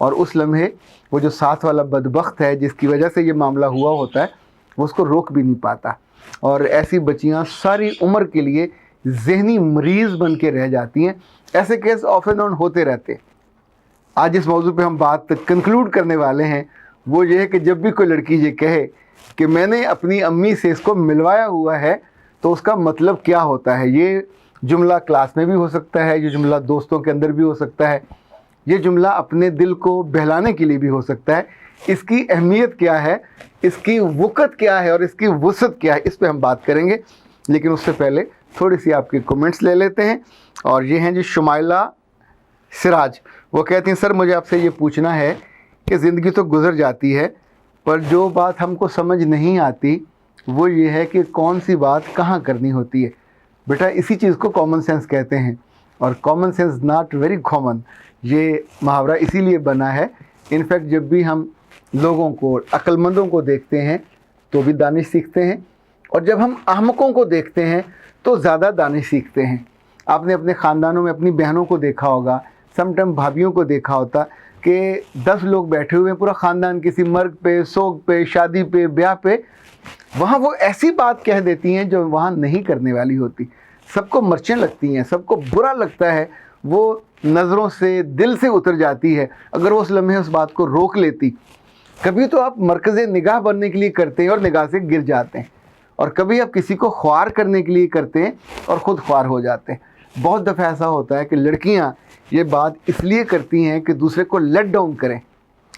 اور اس لمحے وہ جو ساتھ والا بدبخت ہے جس کی وجہ سے یہ معاملہ ہوا ہوتا ہے وہ اس کو روک بھی نہیں پاتا، اور ایسی بچیاں ساری عمر کے لیے ذہنی مریض بن کے رہ جاتی ہیں۔ ایسے کیس آف اینڈ آن ہوتے رہتے۔ آج جس موضوع پہ ہم بات کنکلوڈ کرنے والے ہیں وہ یہ ہے کہ جب بھی کوئی لڑکی یہ کہے کہ میں نے اپنی امی سے اس کو ملوایا ہوا ہے تو اس کا مطلب کیا ہوتا ہے۔ یہ جملہ کلاس میں بھی ہو سکتا ہے، یہ جملہ دوستوں کے اندر بھی ہو سکتا ہے، یہ جملہ اپنے دل کو بہلانے کے لیے بھی ہو سکتا ہے۔ اس کی اہمیت کیا ہے، اس کی وقت کیا ہے اور اس کی وسعت کیا ہے، اس پہ ہم بات کریں گے، لیکن اس سے پہلے تھوڑی سی آپ کے کومنٹس لے لیتے ہیں۔ اور یہ ہیں جی شمائلہ سراج، وہ کہتی ہیں سر مجھے آپ سے یہ پوچھنا ہے کہ زندگی تو گزر جاتی ہے پر جو بات ہم کو سمجھ نہیں آتی وہ یہ ہے کہ کون سی بات کہاں کرنی ہوتی ہے۔ بیٹا اسی چیز کو کامن سینس کہتے ہیں، اور common sense not very common, یہ محاورہ اسی لیے بنا ہے۔ انفیکٹ جب بھی ہم لوگوں کو، عقل مندوں کو دیکھتے ہیں تو بھی دانش سیکھتے ہیں، اور جب ہم احمقوں کو دیکھتے ہیں تو زیادہ دانش سیکھتے ہیں۔ آپ نے اپنے خاندانوں میں اپنی بہنوں کو دیکھا ہوگا، سم ٹائم بھابھیوں کو دیکھا ہوتا کہ 10 لوگ بیٹھے ہوئے ہیں، پورا خاندان کسی مرگ پہ، سوگ پہ، شادی پہ، بیاہ پہ، وہاں وہ ایسی بات کہہ دیتی ہیں جو وہاں نہیں کرنے والی ہوتی۔ سب کو مرچیں لگتی ہیں، سب کو برا لگتا ہے، وہ نظروں سے، دل سے اتر جاتی ہے۔ اگر وہ اس لمحے اس بات کو روک لیتی، کبھی تو آپ مرکز نگاہ بننے کے لیے کرتے ہیں اور نگاہ سے گر جاتے ہیں، اور کبھی آپ کسی کو خوار کرنے کے لیے کرتے ہیں اور خود خوار ہو جاتے ہیں۔ بہت دفعہ ایسا ہوتا ہے کہ لڑکیاں یہ بات اس لیے کرتی ہیں کہ دوسرے کو لیٹ ڈاؤن کریں۔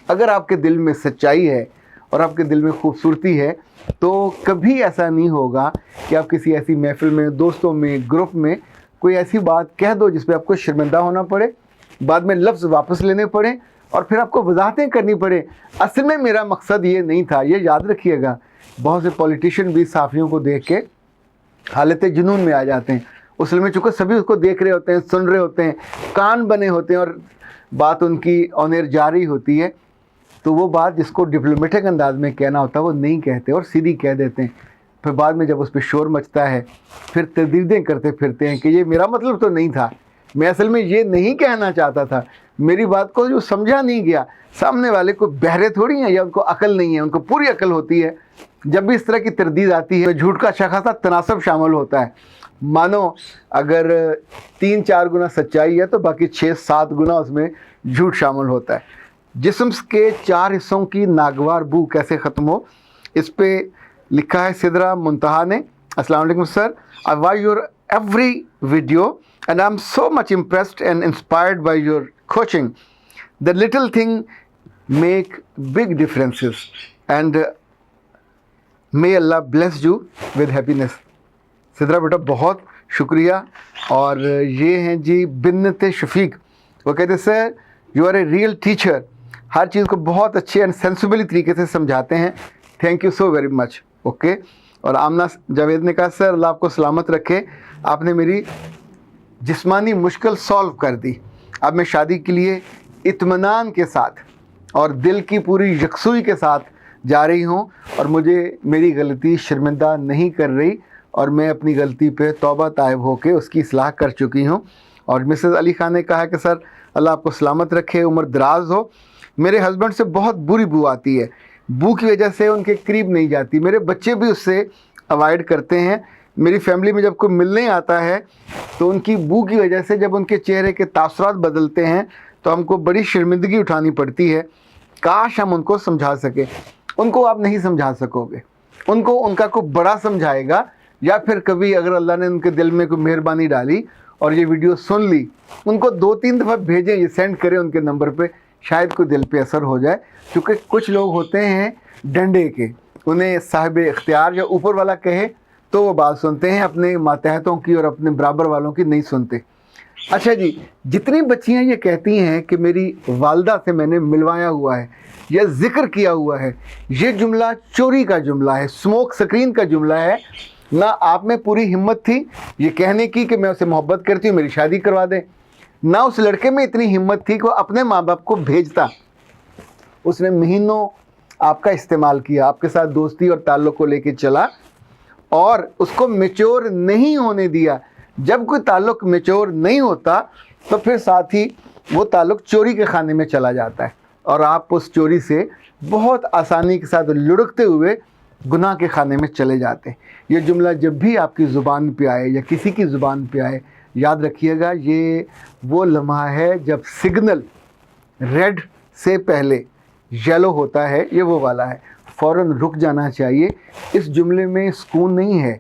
اگر آپ کے دل میں سچائی ہے اور آپ کے دل میں خوبصورتی ہے تو کبھی ایسا نہیں ہوگا کہ آپ کسی ایسی محفل میں، دوستوں میں، گروپ میں کوئی ایسی بات کہہ دو جس پہ آپ کو شرمندہ ہونا پڑے، بعد میں لفظ واپس لینے پڑیں اور پھر آپ کو وضاحتیں کرنی پڑے۔ اصل میں میرا مقصد یہ نہیں تھا۔ یہ یاد رکھیے گا، بہت سے پولیٹیشین بھی صحافیوں کو دیکھ کے حالت جنون میں آ جاتے ہیں۔ اس میں چونکہ سبھی اس کو دیکھ رہے ہوتے ہیں، سن رہے ہوتے ہیں، کان بنے ہوتے ہیں اور بات ان کی آن ایئر جاری ہوتی ہے، تو وہ بات جس کو ڈپلومیٹک انداز میں کہنا ہوتا ہے وہ نہیں کہتے اور سیدھی کہہ دیتے ہیں۔ پھر بعد میں جب اس پہ شور مچتا ہے پھر تردیدیں کرتے پھرتے ہیں کہ یہ میرا مطلب تو نہیں تھا، میں اصل میں یہ نہیں کہنا چاہتا تھا، میری بات کو جو سمجھا نہیں گیا۔ سامنے والے کو بہرے تھوڑی ہیں یا ان کو عقل نہیں ہے، ان کو پوری عقل ہوتی ہے۔ جب بھی اس طرح کی تردید آتی ہے جھوٹ کا اچھا خاصا تناسب شامل ہوتا ہے۔ مانو اگر 3-4 گنا سچائی ہے تو باقی 6-7 گنا اس میں جھوٹ شامل ہوتا ہے۔ جسم کے 4 حصوں کی ناگوار بو کیسے ختم ہو، اس پہ لکھا ہے سدرا منتہا نے۔ السلام علیکم سر، I watch your every video and I'm so much impressed and inspired by your coaching. The little thing make big differences and may Allah bless you with happiness. Sidra بیٹا بہت شکریہ۔ اور یہ ہیں جی بنت شفیق، وہ کہتے ہیں sir you are a real teacher, ہر چیز کو بہت اچھے اینڈ سینسیبلی طریقے سے سمجھاتے ہیں، thank you so very much. Okay. اور آمنہ جاوید نے کہا سر اللہ آپ کو سلامت رکھے، آپ نے میری جسمانی مشکل سالو کر دی، اب میں شادی کے لیے اطمینان کے ساتھ اور دل کی پوری یکسوئی کے ساتھ جا رہی ہوں، اور مجھے میری غلطی شرمندہ نہیں کر رہی، اور میں اپنی غلطی پہ توبہ طائب ہو کے اس کی اصلاح کر چکی ہوں۔ اور مسز علی خان نے کہا کہ سر اللہ آپ کو سلامت رکھے، عمر دراز ہو، میرے ہسبینڈ سے بہت بری بو آتی ہے، بو کی وجہ سے ان کے قریب نہیں جاتی، میرے بچے بھی اس سے اوائڈ کرتے ہیں، میری فیملی میں جب کوئی ملنے آتا ہے تو ان کی بو کی وجہ سے جب ان کے چہرے کے تاثرات بدلتے ہیں تو ہم کو بڑی شرمندگی اٹھانی پڑتی ہے، کاش ہم ان کو سمجھا سکیں۔ ان کو آپ نہیں سمجھا سکو گے، ان کو ان کا کوئی بڑا سمجھائے گا، یا پھر کبھی اگر اللہ نے ان کے دل میں کوئی مہربانی ڈالی اور یہ ویڈیو سن لی، ان کو 2-3 دفعہ بھیجیں، یہ سینڈ کریں ان کے نمبر پہ، شاید کوئی دل پہ اثر ہو جائے۔ کیونکہ کچھ لوگ ہوتے ہیں ڈنڈے کے، انہیں صاحب اختیار یا اوپر والا کہے تو وہ بات سنتے ہیں، اپنے ماتحتوں کی اور اپنے برابر والوں کی نہیں سنتے۔ اچھا جی، جتنی بچیاں یہ کہتی ہیں کہ میری والدہ سے میں نے ملوایا ہوا ہے یا ذکر کیا ہوا ہے، یہ جملہ چوری کا جملہ ہے، اسموک سکرین کا جملہ ہے۔ نہ آپ میں پوری ہمت تھی یہ کہنے کی کہ میں اسے محبت کرتی ہوں، میری شادی کروا دیں، نہ اس لڑکے میں اتنی ہمت تھی کہ وہ اپنے ماں باپ کو بھیجتا۔ اس نے مہینوں آپ کا استعمال کیا، آپ کے ساتھ دوستی اور تعلق کو لے کے چلا اور اس کو میچور نہیں ہونے دیا۔ جب کوئی تعلق میچور نہیں ہوتا تو پھر ساتھ ہی وہ تعلق چوری کے خانے میں چلا جاتا ہے۔ اور آپ اس چوری سے بہت آسانی کے ساتھ لڑکتے ہوئے گناہ کے خانے میں چلے جاتے ہیں۔ یہ جملہ جب بھی آپ کی زبان پہ آئے یا کسی کی زبان پہ آئے، یاد رکھیے گا یہ وہ لمحہ ہے جب سگنل ریڈ سے پہلے یلو ہوتا ہے، یہ وہ والا ہے، فوراً رک جانا چاہیے۔ اس جملے میں سکون نہیں ہے،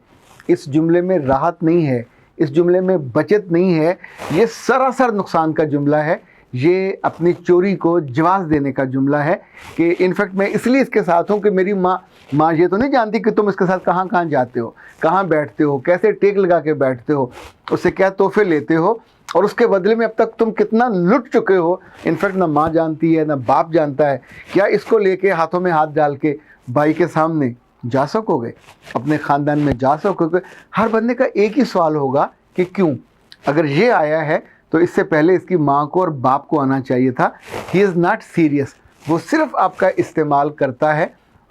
اس جملے میں راحت نہیں ہے، اس جملے میں بچت نہیں ہے، یہ سراسر نقصان کا جملہ ہے۔ یہ اپنی چوری کو جواز دینے کا جملہ ہے کہ انفیکٹ میں اس لیے اس کے ساتھ ہوں کہ میری ماں یہ تو نہیں جانتی کہ تم اس کے ساتھ کہاں کہاں جاتے ہو، کہاں بیٹھتے ہو، کیسے ٹیک لگا کے بیٹھتے ہو، اس سے کیا تحفے لیتے ہو، اور اس کے بدلے میں اب تک تم کتنا لٹ چکے ہو۔ انفیکٹ نہ ماں جانتی ہے نہ باپ جانتا ہے۔ کیا اس کو لے کے ہاتھوں میں ہاتھ ڈال کے بھائی کے سامنے جا سکو گے، اپنے خاندان میں جا سکو گے؟ ہر بندے کا ایک ہی سوال ہوگا کہ کیوں؟ اگر یہ آیا ہے تو اس سے پہلے اس کی ماں کو اور باپ کو آنا چاہیے تھا۔ ہی از ناٹ سیریس، وہ صرف آپ کا استعمال کرتا ہے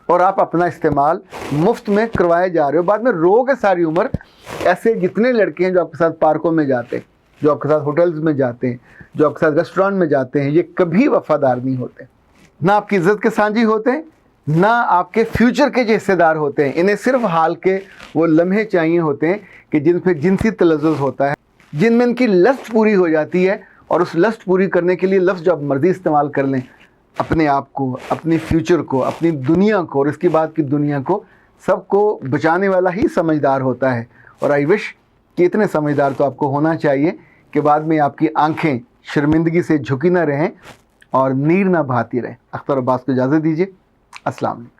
اور آپ اپنا استعمال مفت میں کروائے جا رہے ہو۔ بعد میں رو گے ساری عمر۔ ایسے جتنے لڑکے ہیں جو آپ کے ساتھ پارکوں میں جاتے ہیں، جو آپ کے ساتھ ہوٹلز میں جاتے ہیں، جو آپ کے ساتھ ریسٹورینٹ میں جاتے ہیں، یہ کبھی وفادار نہیں ہوتے، نہ آپ کی عزت کے سانجی ہوتے ہیں، نہ آپ کے فیوچر کے جو حصے دار ہوتے ہیں۔ انہیں صرف حال کے وہ لمحے چاہیے ہوتے ہیں کہ جن پہ جنسی تلذذ ہوتا ہے، جن میں ان کی لسٹ پوری ہو جاتی ہے، اور اس لسٹ پوری کرنے کے لیے لفظ جو آپ مرضی استعمال کر لیں، اپنے آپ کو، اپنی فیوچر کو، اپنی دنیا کو اور اس کے بعد کی دنیا کو، سب کو بچانے والا ہی سمجھدار ہوتا ہے۔ اور آئی وش کہ اتنے سمجھدار تو آپ کو ہونا چاہیے کہ بعد میں آپ کی آنکھیں شرمندگی سے جھکی نہ رہیں اور نیر نہ بہاتی رہیں۔ اختر عباس کو اجازت دیجیے۔ السلام علیکم۔